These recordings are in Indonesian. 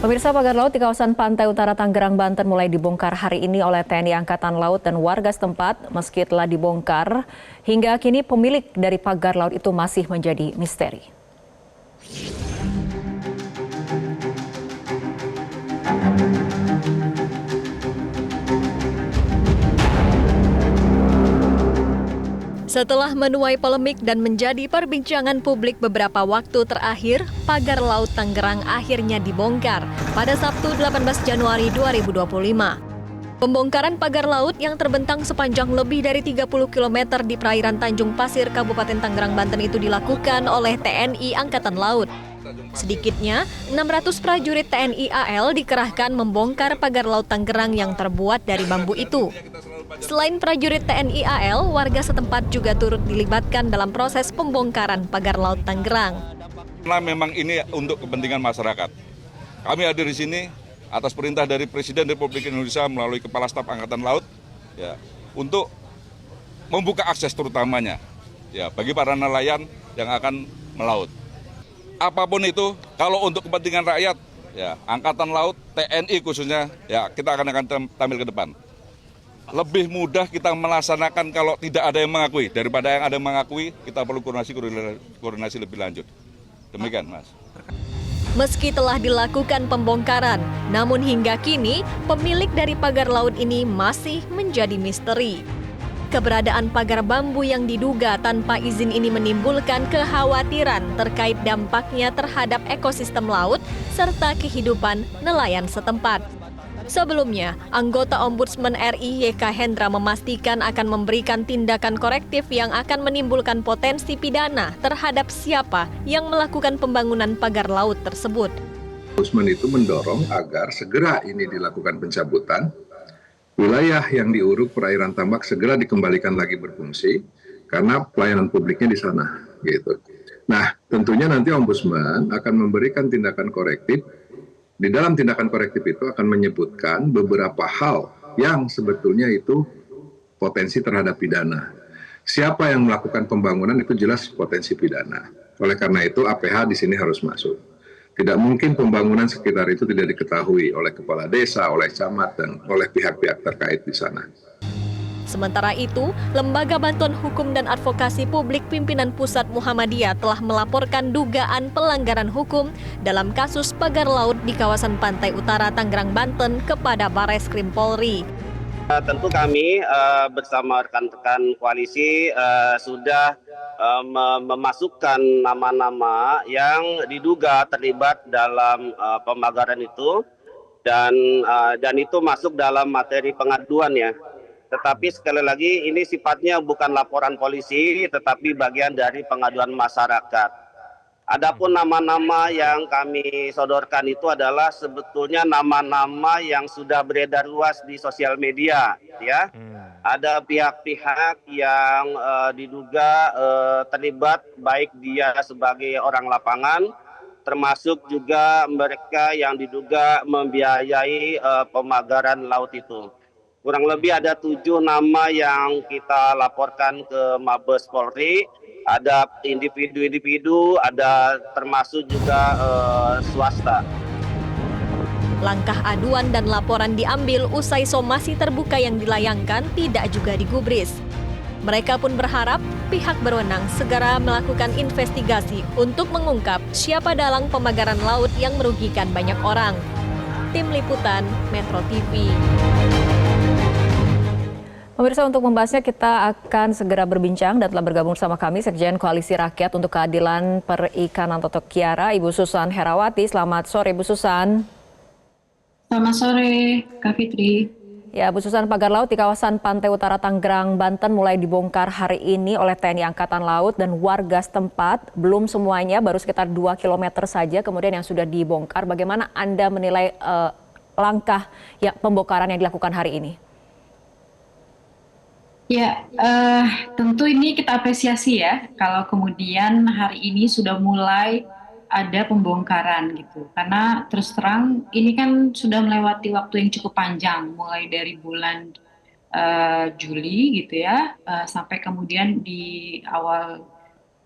Pemirsa, pagar laut di kawasan pantai utara Tangerang, Banten mulai dibongkar hari ini oleh TNI Angkatan Laut dan warga setempat. Meski telah dibongkar, hingga kini pemilik dari pagar laut itu masih menjadi misteri. Setelah menuai polemik dan menjadi perbincangan publik beberapa waktu terakhir, pagar laut Tangerang akhirnya dibongkar pada Sabtu 18 Januari 2025. Pembongkaran pagar laut yang terbentang sepanjang lebih dari 30 km di perairan Tanjung Pasir, Kabupaten Tangerang, Banten itu dilakukan oleh TNI Angkatan Laut. Sedikitnya, 600 prajurit TNI AL dikerahkan membongkar pagar laut Tangerang yang terbuat dari bambu itu. Selain prajurit TNI AL, warga setempat juga turut dilibatkan dalam proses pembongkaran pagar laut Tangerang. Karena memang ini untuk kepentingan masyarakat. Kami hadir di sini atas perintah dari Presiden Republik Indonesia melalui Kepala Staf Angkatan Laut ya, untuk membuka akses terutamanya ya, bagi para nelayan yang akan melaut. Apapun itu, kalau untuk kepentingan rakyat, ya, Angkatan Laut, TNI khususnya, ya, kita akan tampil ke depan. Lebih mudah kita melaksanakan kalau tidak ada yang mengakui. Daripada yang ada yang mengakui, kita perlu koordinasi lebih lanjut. Demikian, Mas. Meski telah dilakukan pembongkaran, namun hingga kini pemilik dari pagar laut ini masih menjadi misteri. Keberadaan pagar bambu yang diduga tanpa izin ini menimbulkan kekhawatiran terkait dampaknya terhadap ekosistem laut serta kehidupan nelayan setempat. Sebelumnya, anggota Ombudsman RI YK Hendra memastikan akan memberikan tindakan korektif yang akan menimbulkan potensi pidana terhadap siapa yang melakukan pembangunan pagar laut tersebut. Ombudsman itu mendorong agar segera ini dilakukan pencabutan, wilayah yang diuruk perairan tambak segera dikembalikan lagi berfungsi karena pelayanan publiknya di sana. Gitu. Nah, tentunya nanti Ombudsman akan memberikan tindakan korektif. Di dalam tindakan korektif itu akan menyebutkan beberapa hal yang sebetulnya itu potensi terhadap pidana. Siapa yang melakukan pembangunan itu jelas potensi pidana. Oleh karena itu APH di sini harus masuk. Tidak mungkin pembangunan sekitar itu tidak diketahui oleh kepala desa, oleh camat, dan oleh pihak-pihak terkait di sana. Sementara itu, Lembaga Bantuan Hukum dan Advokasi Publik Pimpinan Pusat Muhammadiyah telah melaporkan dugaan pelanggaran hukum dalam kasus pagar laut di kawasan Pantai Utara Tangerang, Banten kepada Barreskrim Polri. Tentu kami bersama rekan-rekan koalisi sudah memasukkan nama-nama yang diduga terlibat dalam pembakaran itu dan itu masuk dalam materi pengaduan ya. Tetapi sekali lagi ini sifatnya bukan laporan polisi tetapi bagian dari pengaduan masyarakat. Adapun nama-nama yang kami sodorkan itu adalah sebetulnya nama-nama yang sudah beredar luas di sosial media, ya. Ada pihak-pihak yang diduga terlibat, baik dia sebagai orang lapangan, termasuk juga mereka yang diduga membiayai pemagaran laut itu. Kurang lebih ada 7 nama yang kita laporkan ke Mabes Polri. Ada individu-individu, ada termasuk juga swasta. Langkah aduan dan laporan diambil usai somasi terbuka yang dilayangkan tidak juga digubris. Mereka pun berharap pihak berwenang segera melakukan investigasi untuk mengungkap siapa dalang pemagaran laut yang merugikan banyak orang. Tim Liputan Metro TV. Pemirsa, untuk membahasnya kita akan segera berbincang dan telah bergabung bersama kami Sekjen Koalisi Rakyat untuk Keadilan Perikanan atau Kiara, Ibu Susan Herawati. Selamat sore, Bu Susan. Selamat sore, Kak Fitri. Ya, Bu Susan, pagar laut di kawasan Pantai Utara Tangerang, Banten mulai dibongkar hari ini oleh TNI Angkatan Laut dan warga setempat. Belum semuanya, baru sekitar 2 km saja kemudian yang sudah dibongkar. Bagaimana Anda menilai langkah pembongkaran yang dilakukan hari ini? Ya, tentu ini kita apresiasi ya, kalau kemudian hari ini sudah mulai ada pembongkaran gitu. Karena terus terang ini kan sudah melewati waktu yang cukup panjang, mulai dari bulan Juli gitu ya, sampai kemudian di awal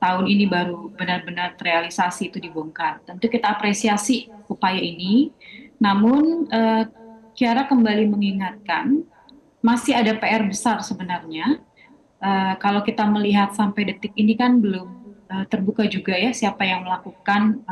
tahun ini baru benar-benar terrealisasi itu dibongkar. Tentu kita apresiasi upaya ini Namun Kiara kembali mengingatkan masih ada PR besar sebenarnya. Kalau kita melihat sampai detik ini kan belum terbuka juga ya siapa yang melakukan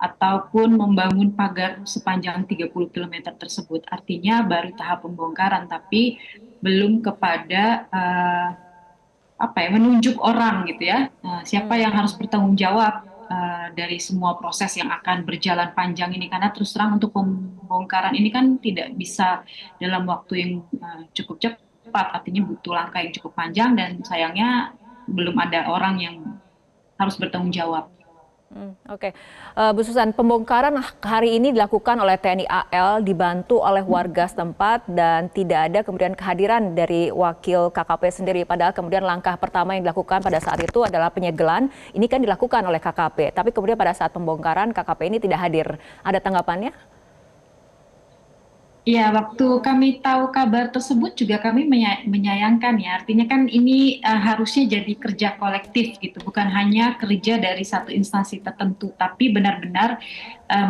ataupun membangun pagar sepanjang 30 kilometer tersebut. Artinya baru tahap pembongkaran, tapi belum kepada menunjuk orang gitu ya. Siapa yang harus bertanggung jawab dari semua proses yang akan berjalan panjang ini, karena terus terang untuk pembongkaran ini kan tidak bisa dalam waktu yang cukup cepat, artinya butuh langkah yang cukup panjang dan sayangnya belum ada orang yang harus bertanggung jawab. Oke. Bu Susan, pembongkaran hari ini dilakukan oleh TNI AL dibantu oleh warga setempat dan tidak ada kemudian kehadiran dari wakil KKP sendiri. Padahal kemudian langkah pertama yang dilakukan pada saat itu adalah penyegelan. Ini kan dilakukan oleh KKP. Tapi kemudian pada saat pembongkaran KKP ini tidak hadir. Ada tanggapannya? Ya, waktu kami tahu kabar tersebut juga kami menyayangkan ya. Artinya kan ini harusnya jadi kerja kolektif gitu, bukan hanya kerja dari satu instansi tertentu, tapi benar-benar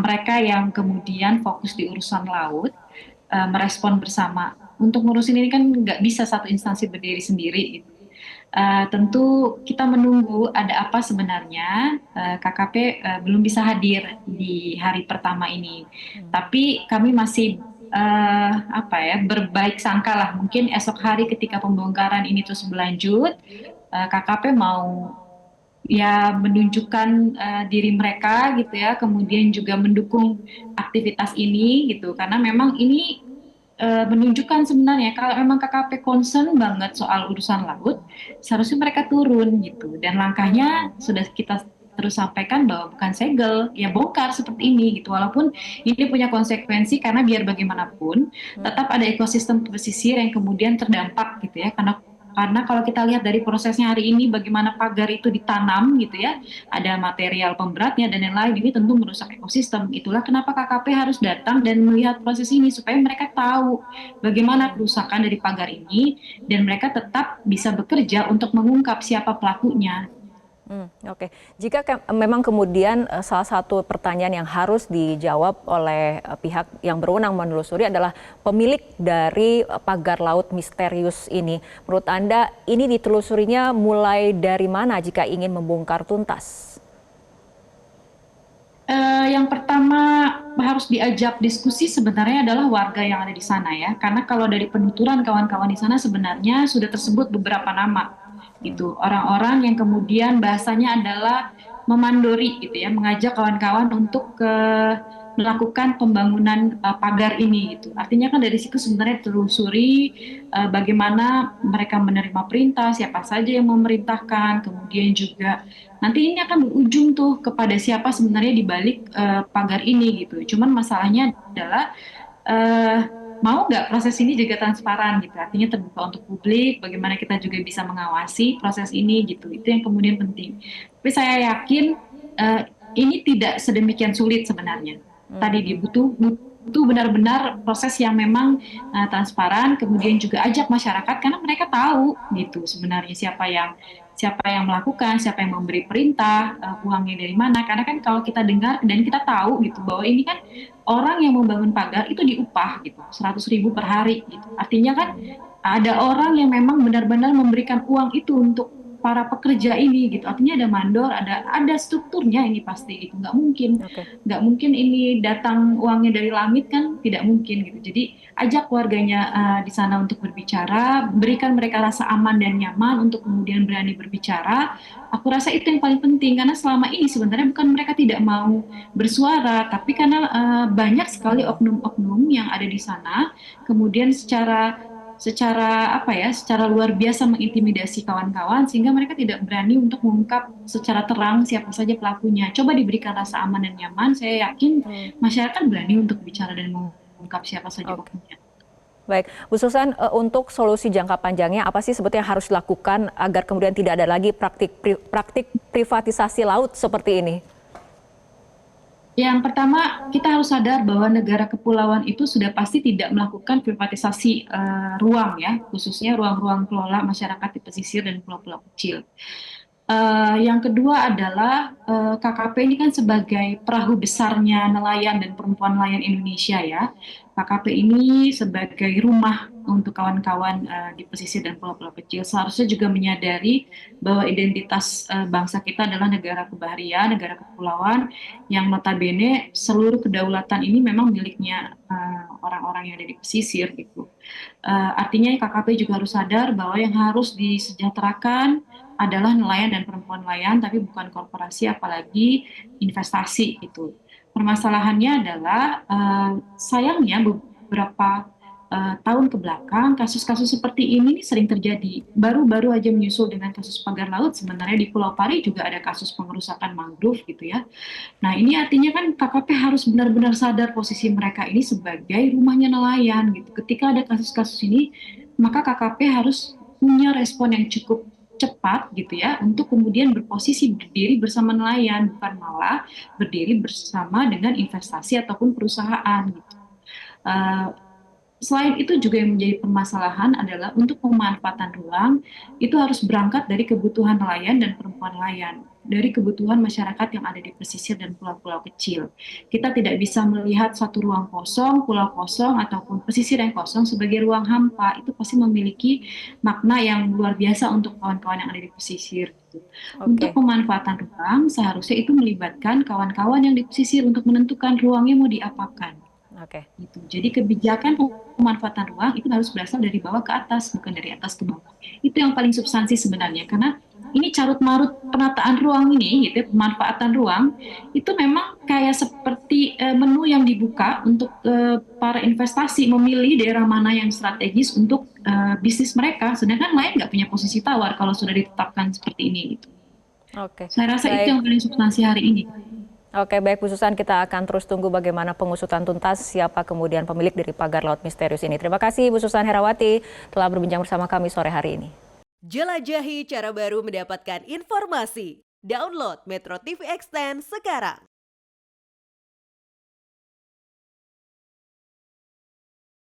mereka yang kemudian fokus di urusan laut merespon bersama. Untuk ngurusin ini kan nggak bisa satu instansi berdiri sendiri gitu. Tentu kita menunggu ada apa sebenarnya. KKP belum bisa hadir di hari pertama ini, tapi kami masih berbaik sangka lah, mungkin esok hari ketika pembongkaran ini terus berlanjut, KKP mau ya menunjukkan diri mereka gitu ya, kemudian juga mendukung aktivitas ini gitu, karena memang ini menunjukkan sebenarnya kalau memang KKP concern banget soal urusan laut, seharusnya mereka turun gitu, dan langkahnya sudah kita terus sampaikan bahwa bukan segel, ya bongkar seperti ini gitu. Walaupun ini punya konsekuensi karena biar bagaimanapun tetap ada ekosistem pesisir yang kemudian terdampak gitu ya. Karena kalau kita lihat dari prosesnya hari ini bagaimana pagar itu ditanam gitu ya, ada material pemberatnya dan lain-lain, ini tentu merusak ekosistem. Itulah kenapa KKP harus datang dan melihat proses ini supaya mereka tahu bagaimana kerusakan dari pagar ini dan mereka tetap bisa bekerja untuk mengungkap siapa pelakunya. Oke. Jika memang kemudian salah satu pertanyaan yang harus dijawab oleh pihak yang berwenang menelusuri adalah pemilik dari pagar laut misterius ini. Menurut Anda ini ditelusurinya mulai dari mana jika ingin membongkar tuntas? Yang pertama harus diajak diskusi sebenarnya adalah warga yang ada di sana ya. Karena kalau dari penuturan kawan-kawan di sana sebenarnya sudah tersebut beberapa nama. Gitu. Orang-orang yang kemudian bahasanya adalah memandori gitu ya, mengajak kawan-kawan untuk melakukan pembangunan pagar ini gitu. Artinya kan dari situ sebenarnya telusuri bagaimana mereka menerima perintah, siapa saja yang memerintahkan, kemudian juga nanti ini akan berujung tuh kepada siapa sebenarnya di balik pagar ini gitu. Cuman masalahnya adalah mau nggak proses ini juga transparan gitu, artinya terbuka untuk publik, bagaimana kita juga bisa mengawasi proses ini gitu, itu yang kemudian penting. Tapi saya yakin ini tidak sedemikian sulit sebenarnya. Tadi dibutuh benar-benar proses yang memang transparan, kemudian juga ajak masyarakat karena mereka tahu gitu sebenarnya siapa yang melakukan, siapa yang memberi perintah, uangnya dari mana. Karena kan kalau kita dengar dan kita tahu gitu bahwa ini kan orang yang membangun pagar itu diupah gitu 100.000 per hari gitu. Artinya kan ada orang yang memang benar-benar memberikan uang itu untuk para pekerja ini gitu. Artinya ada mandor, ada strukturnya ini pasti gitu. Nggak mungkin ini datang uangnya dari langit kan, tidak mungkin gitu. Jadi ajak warganya di sana untuk berbicara, berikan mereka rasa aman dan nyaman untuk kemudian berani berbicara. Aku rasa itu yang paling penting karena selama ini sebenarnya bukan mereka tidak mau bersuara, tapi karena banyak sekali oknum-oknum yang ada di sana, kemudian secara luar biasa mengintimidasi kawan-kawan sehingga mereka tidak berani untuk mengungkap secara terang siapa saja pelakunya. Coba diberikan rasa aman dan nyaman, saya yakin masyarakat berani untuk bicara dan mengungkap siapa saja pelakunya. Baik, Bu Susan, untuk solusi jangka panjangnya apa sih sebetulnya harus dilakukan agar kemudian tidak ada lagi praktik privatisasi laut seperti ini? Yang pertama, kita harus sadar bahwa negara kepulauan itu sudah pasti tidak melakukan privatisasi ruang ya, khususnya ruang-ruang kelola masyarakat di pesisir dan pulau-pulau kecil. Yang kedua adalah KKP ini kan sebagai perahu besarnya nelayan dan perempuan nelayan Indonesia ya. KKP ini sebagai rumah untuk kawan-kawan di pesisir dan pulau-pulau kecil. Seharusnya juga menyadari bahwa identitas bangsa kita adalah negara kebaharian, negara kepulauan yang notabene seluruh kedaulatan ini memang miliknya orang-orang yang ada di pesisir gitu. Artinya KKP juga harus sadar bahwa yang harus disejahterakan adalah nelayan dan perempuan nelayan, tapi bukan korporasi, apalagi investasi gitu. Permasalahannya adalah sayangnya beberapa tahun ke belakang kasus-kasus seperti ini sering terjadi. Baru-baru aja menyusul dengan kasus pagar laut, sebenarnya di Pulau Pari juga ada kasus pengerusakan mangrove gitu ya. Nah ini artinya kan KKP harus benar-benar sadar posisi mereka ini sebagai rumahnya nelayan gitu. Ketika ada kasus-kasus ini, maka KKP harus punya respon yang cukup cepat gitu ya untuk kemudian berposisi berdiri bersama nelayan, bukan malah berdiri bersama dengan investasi ataupun perusahaan gitu. Uh, Selain itu juga yang menjadi permasalahan adalah untuk pemanfaatan ruang itu harus berangkat dari kebutuhan nelayan dan perempuan nelayan, dari kebutuhan masyarakat yang ada di pesisir dan pulau-pulau kecil. Kita tidak bisa melihat satu ruang kosong, pulau kosong, ataupun pesisir yang kosong sebagai ruang hampa. Itu pasti memiliki makna yang luar biasa untuk kawan-kawan yang ada di pesisir. Untuk pemanfaatan ruang, seharusnya itu melibatkan kawan-kawan yang di pesisir untuk menentukan ruangnya mau diapakan. Gitu. Jadi kebijakan pemanfaatan ruang itu harus berasal dari bawah ke atas, bukan dari atas ke bawah. Itu yang paling substansi sebenarnya, karena ini carut marut penataan ruang ini, gitu, pemanfaatan ruang itu memang kayak seperti menu yang dibuka untuk para investasi memilih daerah mana yang strategis untuk bisnis mereka, sedangkan lain nggak punya posisi tawar kalau sudah ditetapkan seperti ini. Gitu. Saya rasa itu yang paling substansi hari ini. Oke, baik Bu Susan, kita akan terus tunggu bagaimana pengusutan tuntas siapa kemudian pemilik dari pagar laut misterius ini. Terima kasih Bu Susan Herawati telah berbincang bersama kami sore hari ini. Jelajahi cara baru mendapatkan informasi. Download Metro TV Extend sekarang.